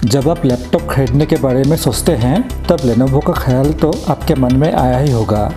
जब आप लैपटॉप खरीदने के बारे में सोचते हैं तब लेनोवो का ख्याल तो आपके मन में आया ही होगा।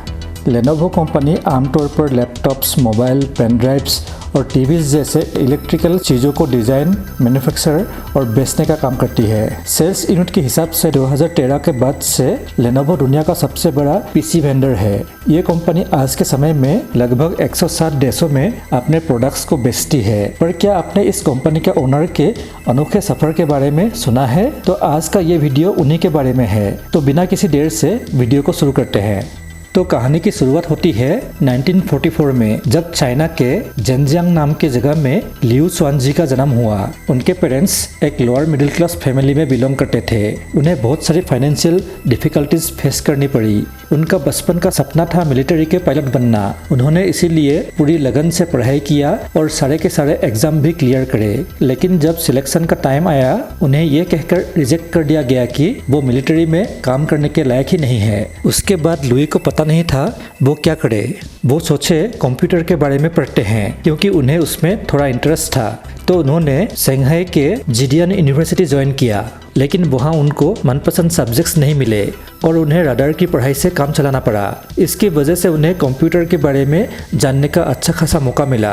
लेनोवो कंपनी आमतौर पर लैपटॉप्स, मोबाइल, पेन ड्राइव्स और टीवीज़ जैसे इलेक्ट्रिकल चीज़ों को डिज़ाइन, मैन्युफैक्चर और बेचने का काम करती है। सेल्स यूनिट के हिसाब से 2013 के बाद से लेनोवो दुनिया का सबसे बड़ा पीसी वेंडर है। ये कंपनी आज के समय में लगभग 160 देशों में अपने प्रोडक्ट्स को बेचती है। पर क्या आपने इस कंपनी के ओनर के अनोखे सफ़र के बारे में सुना है? तो आज का ये वीडियो उन्हीं के बारे में है। तो बिना किसी देर से वीडियो को शुरू करते हैं। तो कहानी की शुरुआत होती है 1944 में, जब चाइना के जेनजियांग नाम की जगह में लियू स्वानजी का जन्म हुआ। उनके पेरेंट्स एक लोअर मिडिल क्लास फैमिली में बिलोंग करते थे। उन्हें बहुत सारी फाइनेंशियल डिफिकल्टीज फेस करनी पड़ी। उनका बचपन का सपना था मिलिट्री के पायलट बनना। उन्होंने इसीलिए पूरी लगन से पढ़ाई किया और सारे के सारे एग्जाम भी क्लियर करे। लेकिन जब सिलेक्शन का टाइम आया, उन्हें ये कहकर रिजेक्ट कर दिया गया कि वो मिलिट्री में काम करने के लायक ही नहीं है। उसके बाद लुई को पता नहीं था वो क्या करे। वो सोचे कंप्यूटर के बारे में पढ़ते हैं, क्योंकि उन्हें उसमें थोड़ा इंटरेस्ट था। तो उन्होंने शंघाई के जिडियन यूनिवर्सिटी ज्वाइन किया, लेकिन वहाँ उनको मनपसंद सब्जेक्ट्स नहीं मिले और उन्हें रडार की पढ़ाई से काम चलाना पड़ा। इसकी वजह से उन्हें कंप्यूटर के बारे में जानने का अच्छा खासा मौका मिला।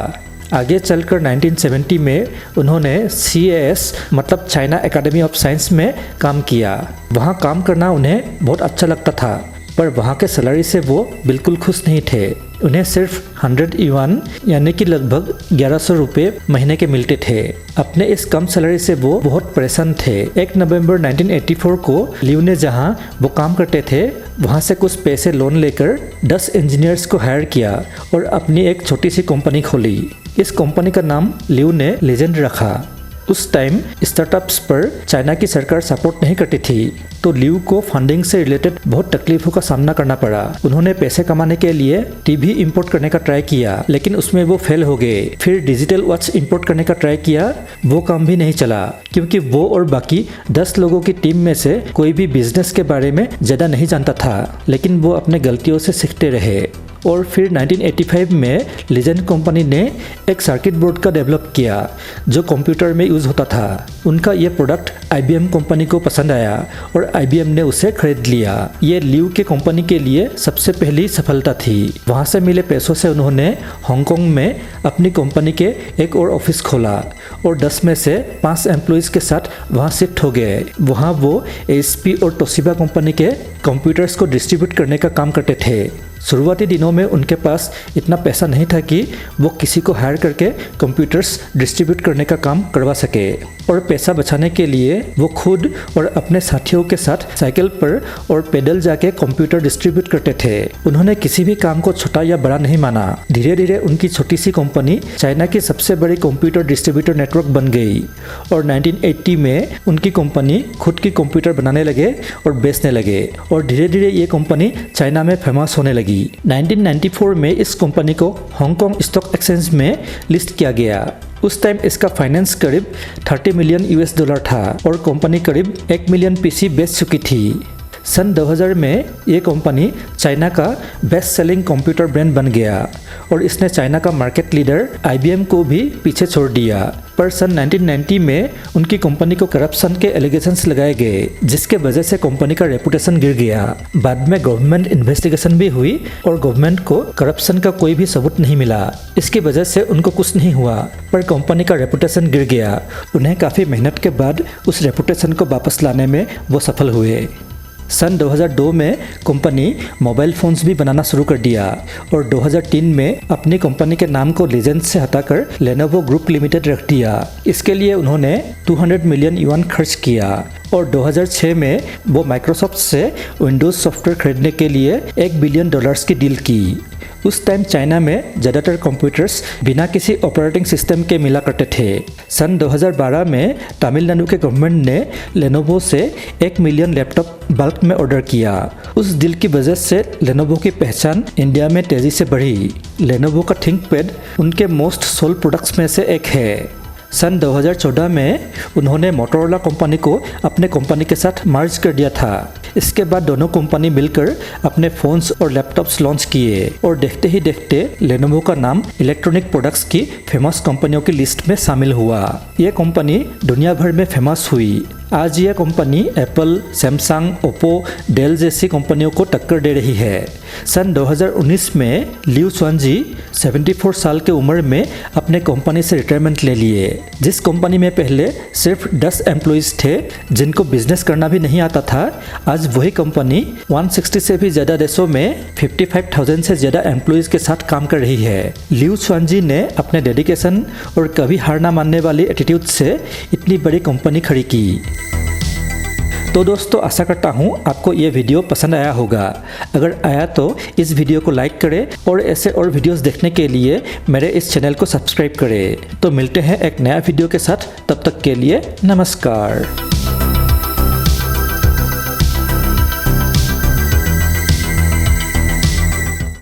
आगे चलकर 1970 में उन्होंने CAS मतलब चाइना एकेडमी ऑफ साइंस में काम किया। वहाँ काम करना उन्हें बहुत अच्छा लगता था, पर वहाँ के सैलरी से वो बिल्कुल खुश नहीं थे। उन्हें सिर्फ 100 युआन यानी कि लगभग 1100 रुपये महीने के मिलते थे। अपने इस कम सैलरी से वो बहुत परेशान थे। 1 नवंबर 1984 को लियू ने जहाँ वो काम करते थे वहाँ से कुछ पैसे लोन लेकर 10 इंजीनियर्स को हायर किया और अपनी एक छोटी सी कंपनी खोली। इस कंपनी का नाम लियू ने लेजेंड रखा। उस टाइम स्टार्टअप्स पर चाइना की सरकार सपोर्ट नहीं करती थी, तो लियू को फंडिंग से रिलेटेड बहुत तकलीफों का सामना करना पड़ा। उन्होंने पैसे कमाने के लिए टीवी इंपोर्ट करने का ट्राई किया, लेकिन उसमें वो फेल हो गए। फिर डिजिटल वॉच इंपोर्ट करने का ट्राई किया, वो काम भी नहीं चला, क्योंकि वो और बाकी 10 लोगों की टीम में से कोई भी बिजनेस के बारे में ज़्यादा नहीं जानता था। लेकिन वो अपने गलतियों से सीखते रहे। और फिर 1985 में लीजेंड कंपनी ने एक सर्किट बोर्ड का डेवलप किया जो कंप्यूटर में यूज़ होता था। उनका ये प्रोडक्ट IBM कंपनी को पसंद आया और IBM ने उसे खरीद लिया। ये लियू के कंपनी के लिए सबसे पहली सफलता थी। वहाँ से मिले पैसों से उन्होंने हांगकांग में अपनी कंपनी के एक और ऑफिस खोला और 10 में से 5 एम्प्लॉइज़ के साथ वहाँ शिफ्ट हो गए। वहाँ वो HP और तोशिबा कंपनी के कंप्यूटर्स को डिस्ट्रीब्यूट करने का काम करते थे। शुरुआती दिनों में उनके पास इतना पैसा नहीं था कि वो किसी को हायर करके कंप्यूटर्स डिस्ट्रीब्यूट करने का काम करवा सके, और पैसा बचाने के लिए वो खुद और अपने साथियों के साथ साइकिल पर और पैदल जाके कंप्यूटर डिस्ट्रीब्यूट करते थे। उन्होंने किसी भी काम को छोटा या बड़ा नहीं माना। धीरे धीरे उनकी छोटी सी कंपनी चाइना की सबसे बड़ी कंप्यूटर डिस्ट्रीब्यूटर नेटवर्क बन गई और 1980 में उनकी कंपनी खुद की कंप्यूटर बनाने लगे और बेचने लगे, और धीरे धीरे ये कंपनी चाइना में फेमस होने लगी। 1994 में इस कंपनी को हांगकांग स्टॉक एक्सचेंज में लिस्ट किया गया। उस टाइम इसका फाइनेंस करीब $30 मिलियन था और कंपनी करीब 1 मिलियन PC बेच चुकी थी। सन 2000 में ये कंपनी चाइना का बेस्ट सेलिंग कंप्यूटर ब्रांड बन गया और इसने चाइना का मार्केट लीडर IBM को भी पीछे छोड़ दिया। पर सन 1990 में उनकी कंपनी को करप्शन के एलिगेशंस लगाए गए, जिसके वजह से कंपनी का रेपुटेशन गिर गया। बाद में गवर्नमेंट इन्वेस्टिगेशन भी हुई और गवर्नमेंट को करप्शन का कोई भी सबूत नहीं मिला। इसकी वजह से उनको कुछ नहीं हुआ, पर कंपनी का रेपुटेशन गिर गया। उन्हें काफ़ी मेहनत के बाद उस रेपुटेशन को वापस लाने में वो सफल हुए। सन 2002 में कंपनी मोबाइल फ़ोन्स भी बनाना शुरू कर दिया और 2003 में अपनी कंपनी के नाम को लीजेंड से हटाकर लेनोवो ग्रुप लिमिटेड रख दिया। इसके लिए उन्होंने 200 मिलियन युआन खर्च किया और 2006 में वो माइक्रोसॉफ्ट से विंडोज़ सॉफ्टवेयर खरीदने के लिए $1 बिलियन की डील की। उस टाइम चाइना में ज़्यादातर कंप्यूटर्स बिना किसी ऑपरेटिंग सिस्टम के मिला करते थे। सन 2012 में तमिलनाडु के गवर्नमेंट ने लेनोवो से 1 मिलियन लैपटॉप बल्क में ऑर्डर किया। उस डील की वजह से लेनोवो की पहचान इंडिया में तेज़ी से बढ़ी। लेनोवो का थिंकपैड उनके मोस्ट सोल्ड प्रोडक्ट्स में से एक है। सन 2014 में उन्होंने मोटोरोला कंपनी को अपने कंपनी के साथ मर्ज कर दिया था। इसके बाद दोनों कंपनी मिलकर अपने फोन्स और लैपटॉप्स लॉन्च किए और देखते ही देखते लेनोवो का नाम इलेक्ट्रॉनिक प्रोडक्ट्स की फेमस कंपनियों की लिस्ट में शामिल हुआ। यह कंपनी दुनिया भर में फेमस हुई। आज यह company Apple, Samsung, Oppo, Dell जैसी कंपनियों को टक्कर दे रही है। सन 2019 में लिऊ स्वानजी 74 साल की उम्र में अपने कंपनी से रिटायरमेंट ले लिए। जिस कंपनी में पहले सिर्फ 10 एम्प्लॉइज थे जिनको बिजनेस करना भी नहीं आता था, आज वही कंपनी 160 से भी ज़्यादा देशों में 55,000 से ज़्यादा एम्प्लॉइज के साथ काम कर रही है। लिऊ स्वानजी ने अपने डेडिकेशन और कभी हार ना मानने वाली एटीट्यूड से इतनी बड़ी कंपनी खड़ी की। तो दोस्तों, आशा करता हूँ आपको ये वीडियो पसंद आया होगा। अगर आया तो इस वीडियो को लाइक करें और ऐसे और वीडियोस देखने के लिए मेरे इस चैनल को सब्सक्राइब करें। तो मिलते हैं एक नया वीडियो के साथ, तब तक के लिए नमस्कार।